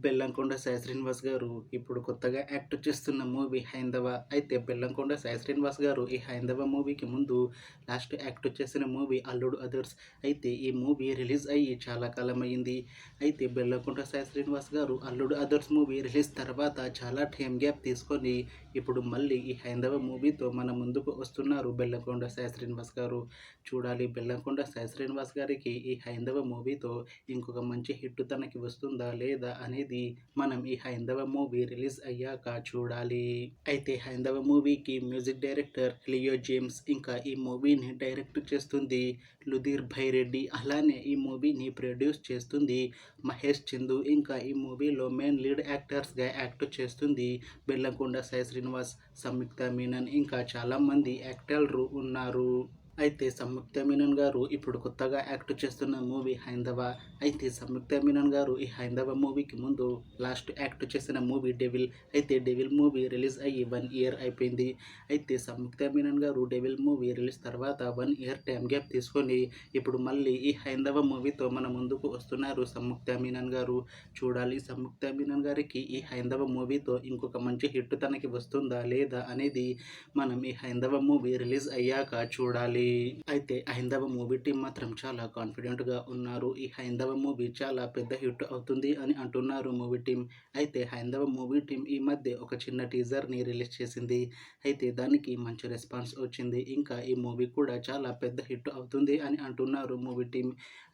బెల్లంకొండ సాయి శ్రీనివాస్ గారు ఇప్పుడు కొత్తగా యాక్ట్ చేస్తున్న మూవీ 'హైందవ'. అయితే బెల్లంకొండ సాయి శ్రీనివాస్ గారు ఈ 'హైందవ' మూవీకి ముందు లాస్ట్ యాక్ట్ చేసిన మూవీ 'అల్లుడు అదర్స్'. అయితే ఈ మూవీ రిలీజ్ అయ్యి చాలా కాలం అయింది. అయితే బెల్లంకొండ సాయి శ్రీనివాస్ గారు 'అల్లుడు అదర్స్' మూవీ రిలీజ్ తర్వాత చాలా టైం గ్యాప్ తీసుకొని ఇప్పుడు మళ్ళీ ఈ 'హైందవ' మూవీతో మన ముందుకు వస్తున్నారు బెల్లంకొండ సాయి శ్రీనివాస్ గారు. చూడాలి బెల్లంకొండ సాయి శ్రీనివాస్ గారికి ఈ 'హైందవ' మూవీతో ఇంకొక మంచి హిట్ తనకి వస్తుందా లేదా అనేది మనం ఈ 'హైందవ' మూవీ రిలీజ్ అయ్యాక చూడాలి. అయితే 'హైందవ' మూవీకి మ్యూజిక్ డైరెక్టర్ లియో జేమ్స్, ఇంకా ఈ మూవీని డైరెక్ట్ చేస్తుంది లుధీర్ భైరెడ్డి, అలానే ఈ మూవీని ప్రొడ్యూస్ చేస్తుంది మహేష్ చందు, ఇంకా ఈ మూవీలో మెయిన్ లీడ్ యాక్టర్స్గా యాక్ట్ చేస్తుంది బెల్లంకొండ సాయి శ్రీనివాస్, సంయుక్త మీనన్, ఇంకా చాలామంది యాక్టర్లు ఉన్నారు. అయితే సంయుక్త మీనన్ గారు ఇప్పుడు కొత్తగా యాక్ట్ చేస్తున్న మూవీ 'హైందవ'. అయితే సంయుక్త మీనన్ గారు ఈ 'హైందవ' మూవీకి ముందు లాస్ట్ యాక్ట్ చేసిన మూవీ 'డెవిల్'. అయితే 'డెవిల్' మూవీ రిలీజ్ అయ్యి 1 ఇయర్ అయిపోయింది. అయితే సంయుక్త మీనన్ గారు 'డెవిల్' మూవీ రిలీజ్ తర్వాత 1 ఇయర్ టైం గ్యాప్ తీసుకొని ఇప్పుడు మళ్ళీ ఈ 'హైందవ' మూవీతో మన ముందుకు వస్తున్నారు సంయుక్త మీనన్ గారు. చూడాలి సంయుక్త మీనన్ గారికి ఈ 'హైందవ' మూవీతో ఇంకొక మంచి హిట్ తనకి వస్తుందా లేదా అనేది మనం ఈ 'హైందవ' మూవీ రిలీజ్ అయ్యాక చూడాలి. అయితే 'హైందవ' మూవీ టీం మాత్రం చాలా కాన్ఫిడెంట్గా ఉన్నారు. ఈ 'హైందవ' మూవీ చాలా పెద్ద హిట్ అవుతుంది అని అంటున్నారు మూవీ టీం. అయితే 'హైందవ' మూవీ టీం ఈ మధ్య ఒక చిన్న టీజర్ని రిలీజ్ చేసింది. అయితే దానికి మంచి రెస్పాన్స్ వచ్చింది. ఇంకా ఈ మూవీ కూడా చాలా పెద్ద హిట్ అవుతుంది అని అంటున్నారు మూవీ టీం.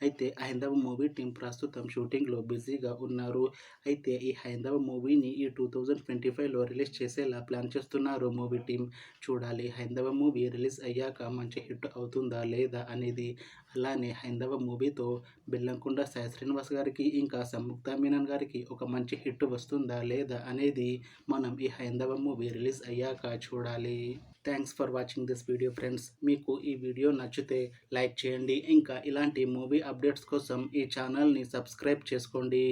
అయితే 'హైందవ' మూవీ టీం ప్రస్తుతం షూటింగ్లో బిజీగా ఉన్నారు. అయితే ఈ 'హైందవ' మూవీని ఈ 2025లో రిలీజ్ చేసేలా ప్లాన్ చేస్తున్నారు మూవీ టీం. చూడాలి 'హైందవ' మూవీ రిలీజ్ అయ్యాక మంచి హిట్ అవుతుందా లేదా అనేది. అలానే 'హైందవ' మూవీతో బెల్లంకొండ సాయి శ్రీనివాస్ గారికి ఇంకా సంయుక్త మీనన్ గారికి ఒక మంచి హిట్ వస్తుందా లేదా అనేది మనం ఈ 'హైందవ' మూవీ రిలీజ్ అయ్యాక చూడాలి. Thanks for watching this video friends. మీకు ఈ వీడియో నచ్చితే లైక్ చేయండి. ఇంకా ఇలాంటి మూవీ అప్డేట్స్ కోసం ఈ ఛానల్ని సబ్స్క్రైబ్ చేసుకోండి.